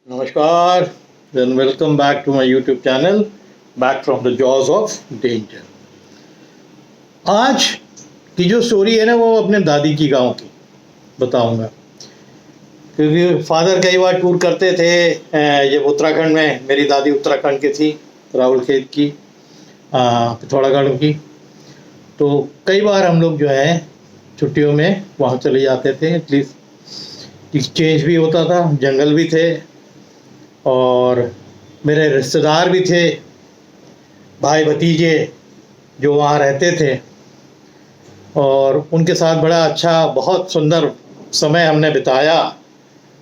Namaskar, then welcome back to my YouTube channel, back from the jaws of danger. आज की जो story है ना वो अपने दादी की गांव की बताऊंगा, क्योंकि फादर कई बार टूर करते थे जब उत्तराखंड में। मेरी दादी उत्तराखंड की थी, राहुल खेत की, पिथौरागढ़ की। तो कई बार हम लोग जो है छुट्टियों में वहाँ चले जाते थे। एटलीस्ट एक्सचेंज भी होता था, जंगल भी थे और मेरे रिश्तेदार भी थे, भाई भतीजे जो वहाँ रहते थे, और उनके साथ बड़ा अच्छा बहुत सुंदर समय हमने बिताया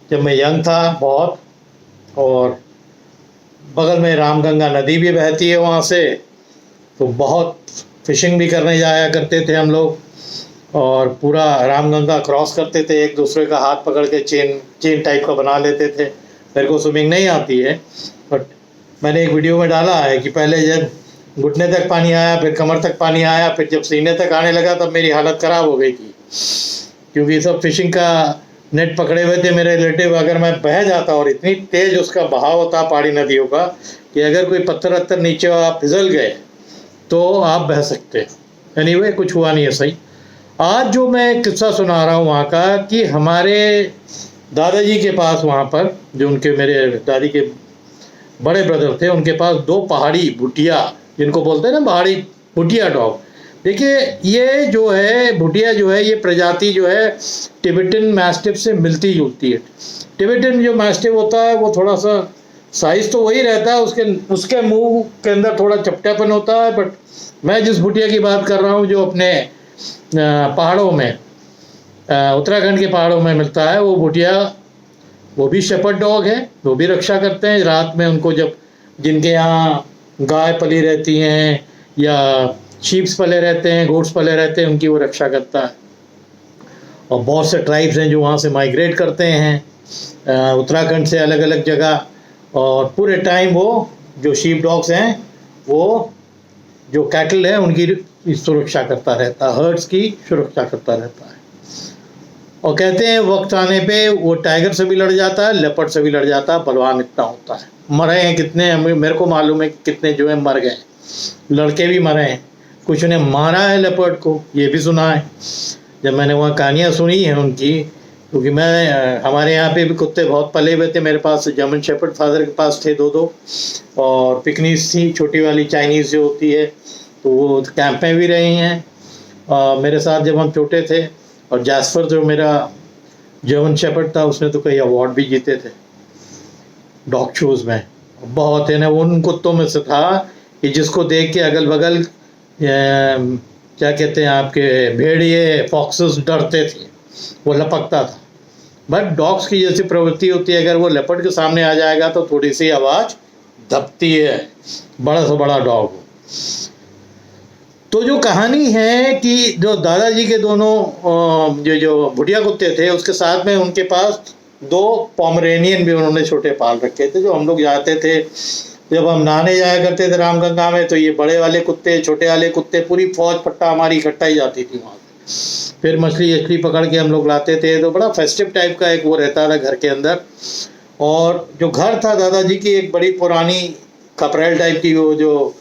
जब मैं यंग था बहुत। और बगल में रामगंगा नदी भी बहती है वहाँ से, तो बहुत फिशिंग भी करने जाया करते थे हम लोग, और पूरा रामगंगा क्रॉस करते थे, एक दूसरे का हाथ पकड़ के चेन टाइप का बना लेते थे। मेरे को स्विमिंग नहीं आती है, बट मैंने एक वीडियो में डाला है कि पहले जब घुटने तक पानी आया, फिर कमर तक पानी आया, फिर जब सीने तक आने लगा तब मेरी हालत ख़राब हो गई थी, क्योंकि सब फिशिंग का नेट पकड़े हुए थे मेरे रिलेटिव। अगर मैं बह जाता, और इतनी तेज़ उसका बहाव था पहाड़ी नदियों का कि अगर कोई पत्थर वत्थर नीचे आप फिसल गए तो आप बह सकते। एनीवे कुछ हुआ नहीं है सही। आज जो मैं किस्सा सुना रहा हूँ वहाँ का, कि हमारे दादाजी के पास वहाँ पर, जो उनके मेरे दादी के बड़े ब्रदर थे, उनके पास दो पहाड़ी भुटिया, जिनको बोलते हैं ना पहाड़ी भुटिया डॉग। देखिए ये जो है भुटिया जो है, ये प्रजाति जो है टिबेटन मैस्टिफ से मिलती जुलती है। टिबेटन जो मैस्टिफ होता है वो थोड़ा सा साइज़ तो वही रहता है, उसके मुंह के अंदर थोड़ा चपटापन होता है। बट मैं जिस भुटिया की बात कर रहा हूँ जो अपने पहाड़ों में, उत्तराखंड के पहाड़ों में मिलता है, वो भुटिया, वो भी शेपर्ड डॉग है, वो भी रक्षा करते हैं। रात में उनको जब, जिनके यहाँ गाय पली रहती हैं या शीप्स पले रहते हैं, गोट्स पले रहते हैं, उनकी वो रक्षा करता है। और बहुत से ट्राइब्स हैं जो वहाँ से माइग्रेट करते हैं उत्तराखंड से अलग अलग जगह, और पूरे टाइम वो जो शीप डॉग्स हैं वो जो कैटल है उनकी सुरक्षा करता रहता है, हर्ड्स की सुरक्षा करता रहता है। और कहते हैं वक्त आने पे वो टाइगर से भी लड़ जाता है, लेपर्ड से भी लड़ जाता है, बलवान इतना होता है। मरे हैं कितने, मेरे को मालूम है कितने जो है मर गए, लड़के भी मरे हैं, कुछ ने मारा है लेपर्ड को, ये भी सुना है जब मैंने वहाँ कहानियाँ सुनी हैं उनकी। क्योंकि मैं, हमारे यहाँ पे भी कुत्ते बहुत पले हुए थे। मेरे पास जर्मन शेपर्ड फादर के पास थे दो, और पिकनीस थी छोटी वाली चाइनीज़ जो होती है, तो वो कैंप में भी रही हैं मेरे साथ जब हम छोटे थे। और जैस्पर जो मेरा जर्मन शेपर्ड था, उसने तो कई अवार्ड भी जीते थे डॉग शोज़ में। बहुत है ना, उन कुत्तों में से था कि जिसको देख के अगल बगल क्या कहते हैं आपके भेड़िए, फॉक्सेस डरते थे, वो लपकता था। बट डॉग्स की जैसी प्रवृत्ति होती है, अगर वो लेपर्ड के सामने आ जाएगा तो थोड़ी सी आवाज़ दबती है, बड़ा से बड़ा डॉग हो। तो जो कहानी है कि जो दादाजी के दोनों जो भुटिया कुत्ते थे, उसके साथ में उनके पास दो पोमरेनियन भी उन्होंने छोटे पाल रखे थे। जो हम लोग जाते थे, जब हम नहाने जाया करते थे रामगंगा में, तो ये बड़े वाले कुत्ते, छोटे वाले कुत्ते, पूरी फौज पट्टा हमारी इकट्ठा ही जाती थी वहाँ से। फिर मछली पकड़ के हम लोग लाते थे, तो बड़ा फेस्टिव टाइप का एक वो रहता था घर के अंदर। और जो घर था दादाजी की, एक बड़ी पुरानी खपरेल टाइप की वो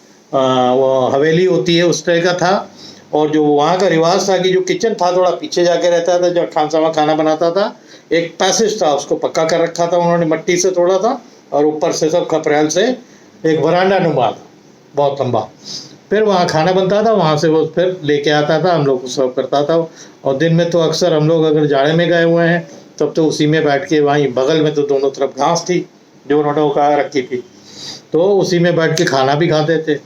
हवेली होती है उस तरह का था। और जो वहाँ का रिवाज था कि जो किचन था थोड़ा पीछे जाके रहता था, जब खानसामा खाना बनाता था, एक पैसेज था, उसको पक्का कर रखा था उन्होंने, मट्टी से तोड़ा था, और ऊपर से सब खपरेल से एक वरांडा नुमा था बहुत लंबा। फिर वहाँ खाना बनता था, वहाँ से वो फिर लेके आता था, हम लोग को सर्व करता था। और दिन में तो अक्सर हम लोग अगर जाड़े में गए हुए हैं तब तो उसी में बैठ के, वहीं बगल में तो दोनों तरफ घास थी जो उन्होंने उगा रखी थी, तो उसी में बैठ के खाना भी खाते थे।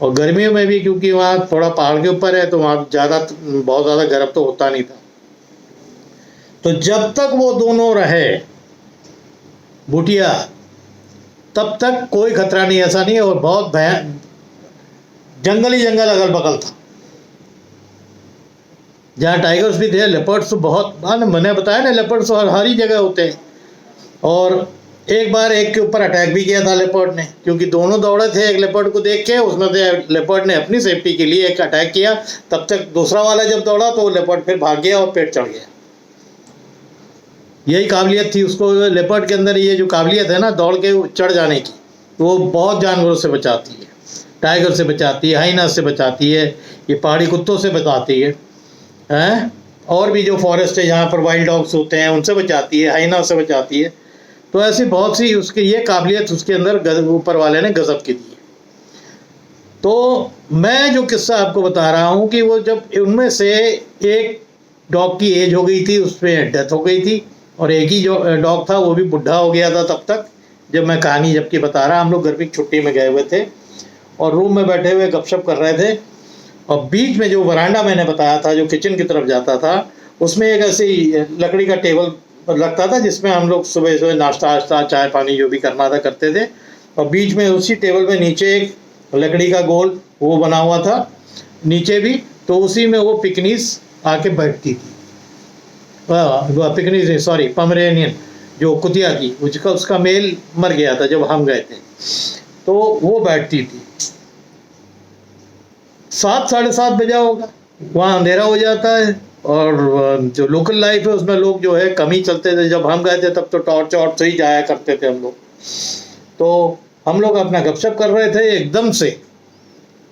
और गर्मियों में भी, क्योंकि वहाँ थोड़ा पहाड़ के ऊपर है, तो वहाँ बहुत ज़्यादा गर्म तो होता नहीं था। तो जब तक वो दोनों रहे भुटिया, तब तक कोई खतरा नहीं, ऐसा नहीं। और बहुत जंगल ही जंगल अगल बगल था, जहाँ टाइगर्स भी थे, लेपर्ड्स तो बहुत, मैंने बताया ना, लेपर्ड्स तो हर ही जगह होते हैं। और एक बार एक के ऊपर अटैक भी किया था लेपर्ड ने, क्योंकि दोनों दौड़े थे एक लेपर्ड को देख के, उसमें से लेपर्ड ने अपनी सेफ्टी के लिए एक अटैक किया। तब तक दूसरा वाला जब दौड़ा तो लेपर्ड फिर भाग गया और पेट चढ़ गया। यही काबिलियत थी उसको, लेपर्ड के अंदर ये जो काबिलियत है ना दौड़ के चढ़ जाने की, वो बहुत जानवरों से बचाती है। टाइगर से बचाती है, हाइना से बचाती है, ये पहाड़ी कुत्तों से बचाती है, और भी जो फॉरेस्ट है जहाँ पर वाइल्ड डॉग्स होते हैं उनसे बचाती है, हाइना से बचाती है। तो ऐसी बहुत सी उसकी ये काबिलियत उसके अंदर ऊपर वाले ने गजब की दी है। तो मैं जो किस्सा आपको बता रहा हूँ कि वो जब उनमें से एक डॉग की एज हो गई थी, उसमें डेथ हो गई थी, और एक ही जो डॉग था वो भी बुढ़ा हो गया था तब तक, जब मैं कहानी जबकि बता रहा। हम लोग गर्मी की छुट्टी में गए हुए थे और रूम में बैठे हुए गपशप कर रहे थे, और बीच में जो वरांडा मैंने बताया था जो किचन की तरफ जाता था, उसमें एक ऐसी लकड़ी का टेबल लगता था जिसमें हम लोग सुबह सुबह नाश्ता वाश्ता चाय पानी जो भी करना था करते थे, और बीच में उसी टेबल में नीचे एक लकड़ी का गोल वो बना हुआ था नीचे भी, तो उसी में वो पिकनीस आके बैठती थी। पिकनीस नहीं, सॉरी, पोमेरेनियन जो कुतिया थी, उसका मेल मर गया था जब हम गए थे, तो वो बैठती थी। 7 साढ़े 7 बजा होगा, वहाँ अंधेरा हो जाता है, और जो लोकल लाइफ है उसमें लोग जो है कम ही चलते थे। जब हम गए थे तब तो टॉर्च वॉर्च से ही जाया करते थे हम लोग। तो हम लोग अपना गपशप कर रहे थे, एकदम से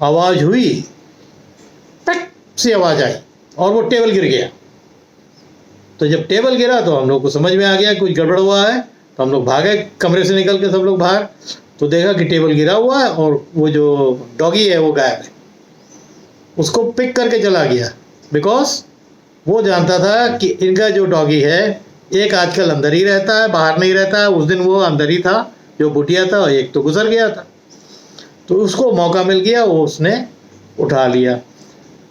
आवाज़ हुई, टक सी आवाज़ आई, और वो टेबल गिर गया। तो जब टेबल गिरा तो हम लोग को समझ में आ गया कुछ गड़बड़ हुआ है, तो हम लोग भागे कमरे से निकल के सब लोग बाहर, तो देखा कि टेबल गिरा हुआ है और वो जो डॉगी है वो गायब है। उसको पिक करके चला गया, बिकॉज वो जानता था कि इनका जो डॉगी है एक आजकल अंदर ही रहता है, बाहर नहीं रहता है। उस दिन वो अंदर ही था जो बुटिया था, और एक तो गुजर गया था, तो उसको मौका मिल गया, वो उसने उठा लिया।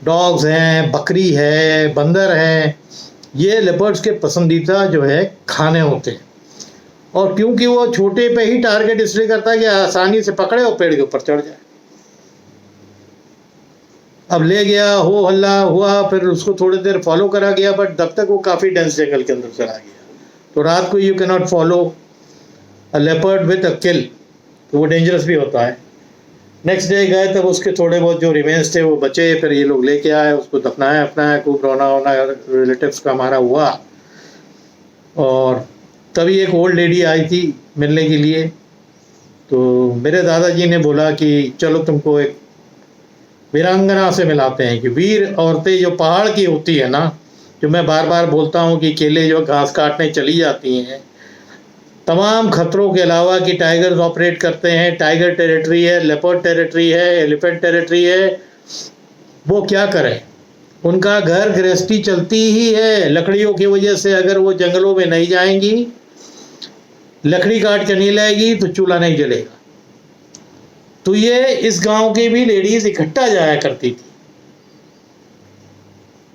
डॉग्स हैं, बकरी है, बंदर है, ये लेपर्ड्स के पसंदीदा जो है खाने होते हैं, और क्योंकि वो छोटे पे ही टारगेट इसलिए करता है कि आसानी से पकड़े और पेड़ के ऊपर चढ़ जाए। अब ले गया, हो हल्ला हुआ, फिर उसको थोड़ी देर फॉलो करा गया, बट तब तक वो काफ़ी डेंस जंगल के अंदर चला गया। तो रात को you can not follow a leopard with a kill, तो वो डेंजरस भी होता है। नेक्स्ट डे गए तब उसके थोड़े बहुत जो रिमेन्स थे वो बचे, फिर ये लोग लेके आए, उसको दफनाया अपनाया, खूब रोना वोना रिलेटिव्स का हमारा हुआ। और तभी एक ओल्ड लेडी आई थी मिलने के लिए, तो मेरे दादाजी ने बोला कि चलो तुमको एक वीरांगना से मिलाते हैं, कि वीर औरतें जो पहाड़ की होती है ना, जो मैं बार बार बोलता हूँ कि केले जो घास काटने चली जाती हैं, तमाम खतरों के अलावा कि टाइगर्स ऑपरेट करते हैं, टाइगर टेरिटरी है, लेपर्ड टेरिटरी है, एलिफेंट टेरिटरी है, वो क्या करें? उनका घर गृहस्थी चलती ही है लकड़ियों की वजह से। अगर वो जंगलों में नहीं जाएंगी, लकड़ी काट के नहीं लाएगी, तो चूल्हा नहीं जलेगा। तो ये इस गांव की भी लेडीज इकट्ठा जाया करती थी।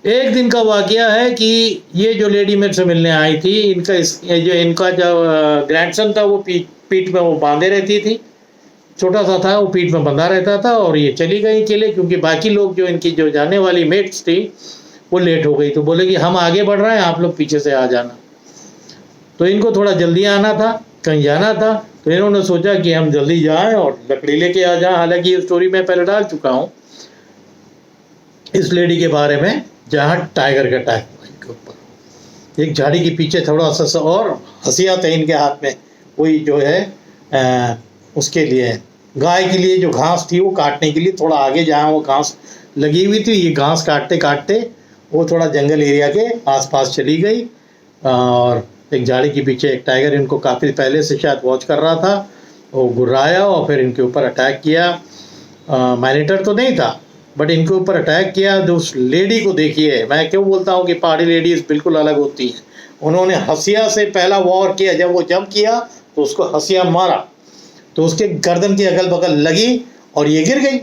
एक दिन का वाकया है कि ये जो लेडी मेरे से मिलने आई थी, इनका जो ग्रैंडसन था वो पीठ में वो बांधे रहती थी, छोटा सा था वो पीठ में बंधा रहता था, और ये चली गई अकेले, क्योंकि बाकी लोग जो इनकी जो जाने वाली मेट्स थी वो लेट हो गई, तो बोले कि हम आगे बढ़ रहे हैं, आप लोग पीछे से आ जाना। तो इनको थोड़ा जल्दी आना था, कहीं जाना था, तो इन्होंने सोचा कि हम जल्दी जाएं और लकड़ी लेके आ जाएं। हालांकि ये स्टोरी मैं पहले डाल चुका हूँ इस लेडी के बारे में, जहाँ टाइगर का अटैक हुआ इनके ऊपर। एक झाड़ी के पीछे थोड़ा सा, और हंसिया थे इनके हाथ में, वही जो है उसके लिए गाय के लिए जो घास थी वो काटने के लिए थोड़ा आगे जहाँ वो घास लगी हुई थी, ये घास काटते काटते वो थोड़ा जंगल एरिया के आसपास चली गई, और एक झाड़ी के पीछे एक टाइगर इनको काफ़ी पहले से शायद वॉच कर रहा था, वो गुर्राया और फिर इनके ऊपर अटैक किया। मैनिटर तो नहीं था, बट इनके ऊपर अटैक किया। जो उस लेडी को देखिए, मैं क्यों बोलता हूँ कि पहाड़ी लेडीज़ बिल्कुल अलग होती हैं। उन्होंने हंसिया से पहला वॉर किया, जब वो जंप किया तो उसको हंसिया मारा, तो उसके गर्दन की अगल बगल लगी और ये गिर गई।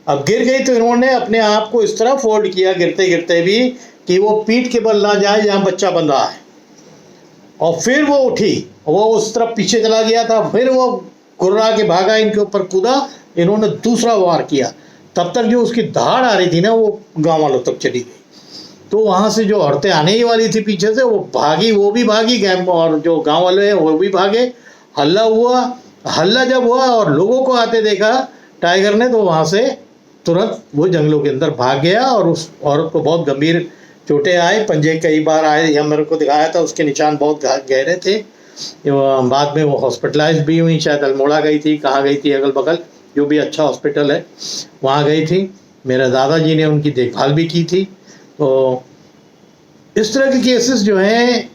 अब गिर गई तो इन्होंने अपने आप को इस तरह फोल्ड किया गिरते गिरते भी कि वो पीठ के बल ना जाए जहाँ बच्चा बंधा है, और फिर वो उठी, वो उस तरफ पीछे चला गया था, फिर वो गुर्रा के भागा, इनके ऊपर कूदा, इन्होंने दूसरा वार किया। तब तक जो उसकी दहाड़ आ रही थी ना वो गांव वालों तक चली गई। तो वहाँ से जो औरतें आने ही वाली थी पीछे से, वो भागी, वो भी भागी, और जो गांव वाले हैं वो भी भागे। हल्ला हुआ, हल्ला जब हुआ और लोगों को आते देखा टाइगर ने, तो वहाँ से तुरंत वो जंगलों के अंदर भाग गया और उस औरत को बहुत गंभीर चोटें आए, पंजे कई बार आए, यह मेरे को दिखाया था, उसके निशान बहुत गहरे थे। बाद में वो हॉस्पिटलाइज भी हुई, शायद अल्मोड़ा गई थी, कहाँ गई थी, अगल बगल जो भी अच्छा हॉस्पिटल है वहाँ गई थी। मेरे दादाजी ने उनकी देखभाल भी की थी। तो इस तरह के केसेस जो हैं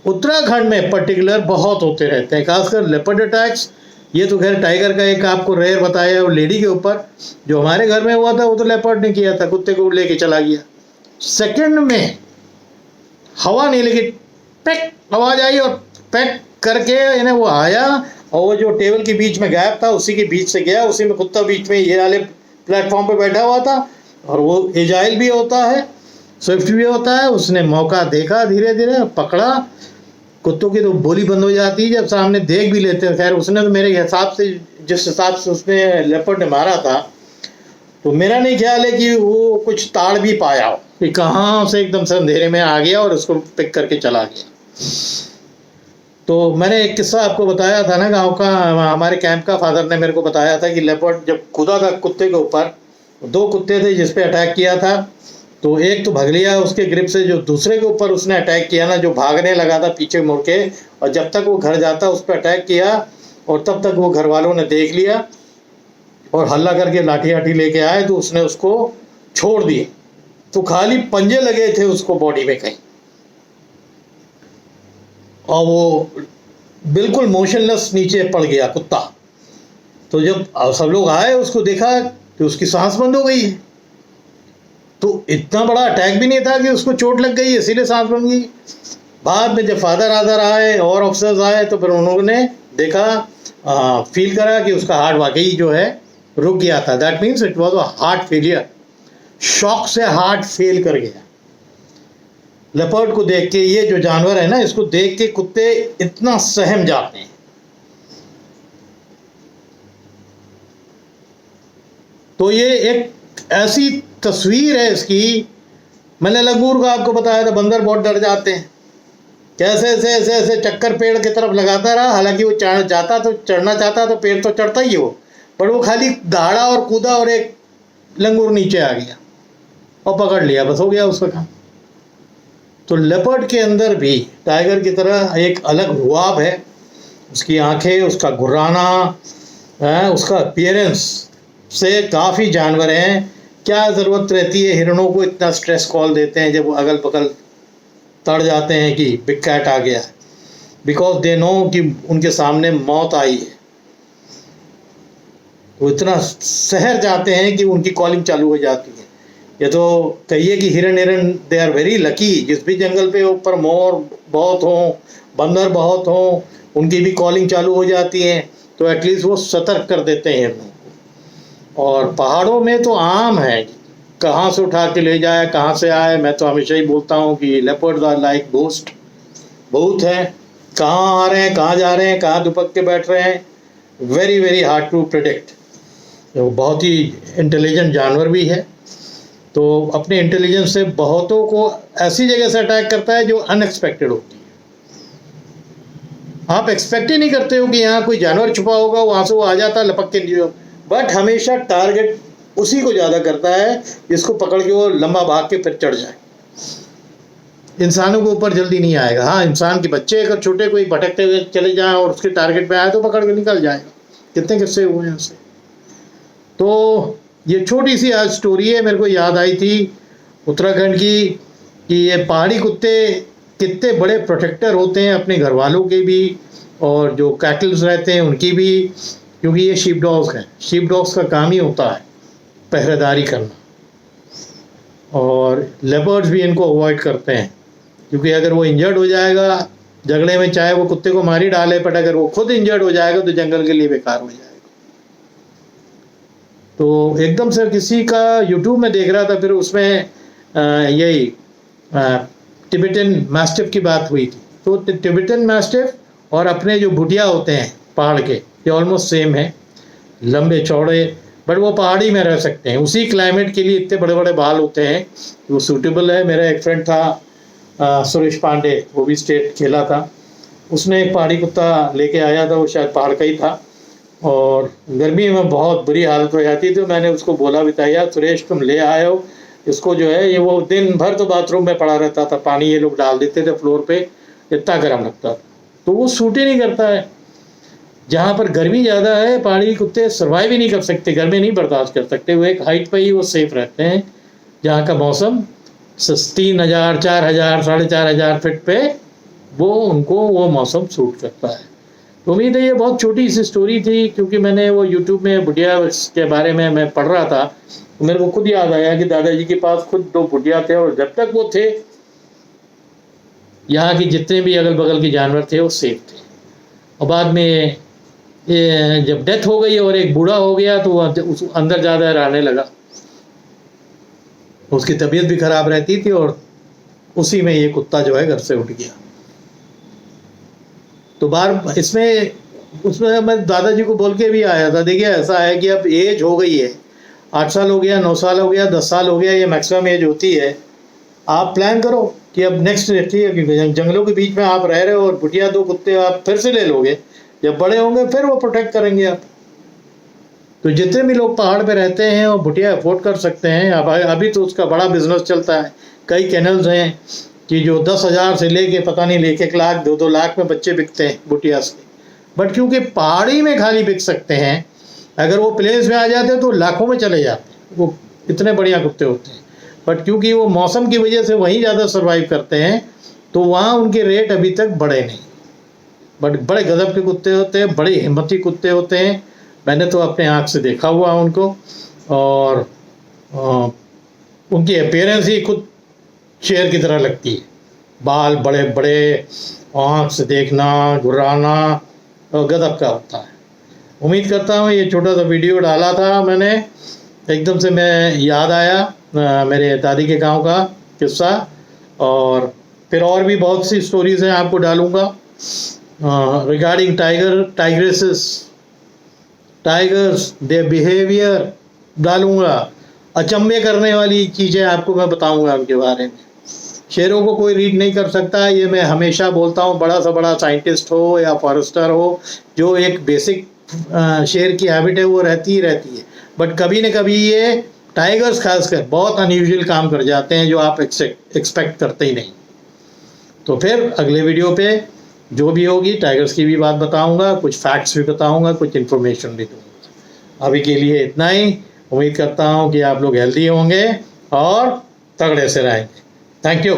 उत्तराखंड में पर्टिकुलर बहुत होते रहते हैं, खासकर लेपर्ड अटैक्स। ये तो खैर टाइगर का एक आपको रेयर बताया और लेडी के ऊपर, जो हमारे घर में हुआ था वो तो लेपर्ड ने किया था, कुत्ते को लेके चला गया। सेकंड में हवा नहीं लगी, पैक आवाज आई और पैक करके इन्हें वो आया और वो जो टेबल के बीच में गैप था उसी के बीच से गया, उसी में कुत्ता बीच में ये वाले प्लेटफॉर्म पे बैठा हुआ था। और वो एजाइल भी होता है, स्विफ्ट भी होता है। उसने मौका देखा, धीरे धीरे पकड़ा। कुत्तों की तो बोली बंद हो जाती है जब सामने देख भी लेते हैं। खैर उसने तो मेरे हिसाब से, जिस हिसाब से उसने लेपर्ड ने मारा था, तो मेरा नहीं ख्याल है कि वो कुछ ताड़ भी पाया हो कि कहाँ से एकदम से अंधेरे में आ गया और उसको पिक करके चला गया। तो मैंने एक किस्सा आपको बताया था ना गांव का, हमारे कैंप का फादर ने मेरे को बताया था कि लेपर्ड जब कूदा था कुत्ते के ऊपर, 2 कुत्ते थे जिस पे अटैक किया था। तो एक तो भाग लिया उसके ग्रिप से, जो दूसरे के ऊपर उसने अटैक किया ना, जो भागने लगा था पीछे मुड़ के, और जब तक वो घर जाता उस पर अटैक किया और तब तक वो घर वालों ने देख लिया और हल्ला करके लाठी आठी लेके आए, तो उसने उसको छोड़ दिए। तो खाली पंजे लगे थे उसको बॉडी में कहीं, और वो बिल्कुल मोशनलेस नीचे पड़ गया कुत्ता। तो जब सब लोग आए उसको देखा तो उसकी सांस बंद हो गई है। तो इतना बड़ा अटैक भी नहीं था कि उसको चोट लग गई, इसीलिए सांस बंद गई। बाद में जब फादर आदर आए और ऑफिसर्स आए तो फिर उन्होंने देखा, फील करा कि उसका हार्ट वाकई जो है रुक गया था। That means it was a heart failure, shock से हार्ट फेल कर गया। लेपर्ड को देख के, ये जो जानवर है ना, इसको देख के कुत्ते इतना सहम जाते हैं। तो ये एक ऐसी तस्वीर है इसकी। मैंने लंगूर का आपको बताया था, बंदर बहुत डर जाते हैं, कैसे ऐसे ऐसे ऐसे चक्कर पेड़ की तरफ लगाता रहा। हालांकि वो चढ़ना चाहता तो पेड़ तो चढ़ता ही हो, पर वो खाली दहाड़ा और कूदा और एक लंगूर नीचे आ गया और पकड़ लिया, बस हो गया उसका काम। तो लेपर्ड के अंदर भी टाइगर की तरह एक अलग रुआब है, उसकी आंखें, उसका गुर्राना, उसका अपीयरेंस से काफ़ी जानवर हैं। क्या ज़रूरत रहती है हिरणों को इतना स्ट्रेस कॉल देते हैं जब वो अगल बगल तड़ जाते हैं कि बिग कैट आ गया, बिकॉज दे नो कि उनके सामने मौत आई है। वो इतना सहर जाते हैं कि उनकी कॉलिंग चालू हो जाती है। ये तो कहिए कि हिरण दे आर वेरी लकी, जिस भी जंगल पे ऊपर मोर बहुत हों, बंदर बहुत हों, उनकी भी कॉलिंग चालू हो जाती है, तो एटलीस्ट वो सतर्क कर देते हैं हिरणों को। और पहाड़ों में तो आम है, कहाँ से उठा के ले जाए, कहाँ से आए। मैं तो हमेशा ही बोलता हूँ कि लेपर्ड्स आर लाइक घोस्ट, बहुत है, कहाँ आ रहे हैं, कहाँ जा रहे हैं, कहाँ दुपक के बैठ रहे हैं। Very very hard to predict. वो बहुत ही इंटेलिजेंट जानवर भी है, तो अपने इंटेलिजेंस से बहुतों को ऐसी जगह से अटैक करता है जो अनएक्सपेक्टेड होती है। आप एक्सपेक्ट ही नहीं करते हो कि यहाँ कोई जानवर छुपा होगा, वहाँ से वो आ जाता है लपक के, बट हमेशा टारगेट उसी को ज़्यादा करता है जिसको पकड़ के वो लंबा भाग के फिर चढ़ जाए। इंसानों के ऊपर जल्दी नहीं आएगा। हाँ, इंसान के बच्चे अगर छोटे कोई भटकते हुए चले जाएं और उसके टारगेट पे आए तो पकड़ के निकल जाएगा। कितने किस्से हुए हैं उससे। तो ये छोटी सी आज स्टोरी है, मेरे को याद आई थी उत्तराखंड की, कि ये पहाड़ी कुत्ते कितने बड़े प्रोटेक्टर होते हैं अपने घर वालों के भी, और जो कैटल्स रहते हैं उनकी भी, क्योंकि ये शीप डॉग्स हैं। शीप डॉग्स का काम ही होता है पहरेदारी करना, और लेपर्ड्स भी इनको अवॉइड करते हैं, क्योंकि अगर वो इंजर्ड हो जाएगा झगड़े में, चाहे वो कुत्ते को मार ही डाले, बट अगर वो खुद इंजर्ड हो जाएगा तो जंगल के लिए बेकार हो जाएगा। तो एकदम से किसी का यूट्यूब में देख रहा था, फिर उसमें यही टिबेटन मैस्टिफ की बात हुई थी। तो टिबेटन मैस्टिफ और अपने जो भुटिया होते हैं पहाड़ के, ये ऑलमोस्ट सेम है, लंबे चौड़े, बट वो पहाड़ी में रह सकते हैं। उसी क्लाइमेट के लिए इतने बड़े बड़े बाल होते हैं, वो सूटेबल है। मेरा एक फ्रेंड था सुरेश पांडे, वो भी स्टेट खेला था, उसने एक पहाड़ी कुत्ता लेके आया था, वो शायद पहाड़ का ही था, और गर्मी में बहुत बुरी हालत हो जाती थी। तो मैंने उसको बोला भी था, यार सुरेश तुम ले आए हो, इसको जो है ये वो दिन भर तो बाथरूम में पड़ा रहता था, पानी ये लोग डाल देते थे फ्लोर पे, इतना गर्म लगता था, तो वो सूट ही नहीं करता है। जहाँ पर गर्मी ज़्यादा है पहाड़ी कुत्ते सर्वाइव ही नहीं कर सकते, गर्मी नहीं बर्दाश्त कर सकते, वो एक हाइट पे ही वो सेफ रहते हैं जहाँ का मौसम 3000, 4000, 4500 फीट पे वो उनको वो मौसम सूट करता है। तो उम्मीद है ये बहुत छोटी सी स्टोरी थी, क्योंकि मैंने वो यूट्यूब में बुढ़िया के बारे में मैं पढ़ रहा था, तो मेरे को खुद याद आया कि दादाजी के पास खुद 2 बुढ़िया थे, और जब तक वो थे यहाँ के जितने भी अगल बगल के जानवर थे वो सेफ थे। और बाद में ये जब डेथ हो गई और एक बूढ़ा हो गया तो उस अंदर ज़्यादा रहने लगा, उसकी तबीयत भी खराब रहती थी, और उसी में ये कुत्ता जो है घर से उठ गया। तो बार उसमें मैं दादाजी को बोल के भी आया था, देखिए ऐसा है कि अब एज हो गई है, 8 साल हो गया, 9 साल हो गया, 10 साल हो गया, ये मैक्सिमम एज होती है। आप प्लान करो कि अब नेक्स्ट, ठीक है, क्योंकि जंगलों के बीच में आप रह रहे हो और बुढ़िया 2 कुत्ते आप फिर से ले लोगे, जब बड़े होंगे फिर वो प्रोटेक्ट करेंगे आप। तो जितने भी लोग पहाड़ पे रहते हैं और बुढ़िया अफोर्ड कर सकते हैं, अब अभी तो उसका बड़ा बिजनेस चलता है, कई कैनल्स हैं कि जो 10,000 से लेके पता नहीं 1 लाख 2 लाख में बच्चे बिकते हैं बुढ़िया से। बट क्योंकि पहाड़ी में खाली बिक सकते हैं, अगर वो प्लेस में आ जाते हैं तो लाखों में चले जाते हैं, वो इतने बढ़िया कुत्ते होते हैं। बट क्योंकि वो मौसम की वजह से वहीं ज़्यादा सर्वाइव करते हैं, तो वहाँ उनके रेट अभी तक बढ़े नहीं। बट बड़े गजब के कुत्ते होते हैं, बड़े हिम्मती कुत्ते होते हैं, मैंने तो अपने आँख से देखा हुआ उनको। और उनकी अपीयरेंस ही खुद शेर की तरह लगती है, बाल बड़े बड़े, आँख से देखना, घुराना, और गजब का होता है। उम्मीद करता हूँ ये छोटा सा वीडियो डाला था मैंने, एकदम से मैं याद आया मेरे दादी के गांव का किस्सा, और फिर और भी बहुत सी स्टोरीज हैं आपको डालूँगा रिगार्डिंग टाइगर्स देयर बिहेवियर डालूँगा। अचंभे करने वाली चीज़ें आपको मैं बताऊँगा उनके बारे में। शेरों को कोई रीड नहीं कर सकता, ये मैं हमेशा बोलता हूँ, बड़ा सा बड़ा साइंटिस्ट हो या फॉरेस्टर हो, जो एक बेसिक शेर की हैबिट है वो रहती ही रहती है। बट कभी न कभी ये टाइगर्स खासकर बहुत अनयूजुअल काम कर जाते हैं जो आप एक्सपेक्ट करते ही नहीं। तो फिर अगले वीडियो पे जो भी होगी टाइगर्स की भी बात बताऊंगा, कुछ फैक्ट्स भी बताऊंगा, कुछ इन्फॉर्मेशन भी दूंगा। अभी के लिए इतना ही। उम्मीद करता हूँ कि आप लोग हेल्दी होंगे और तगड़े से रहेंगे। Thank you.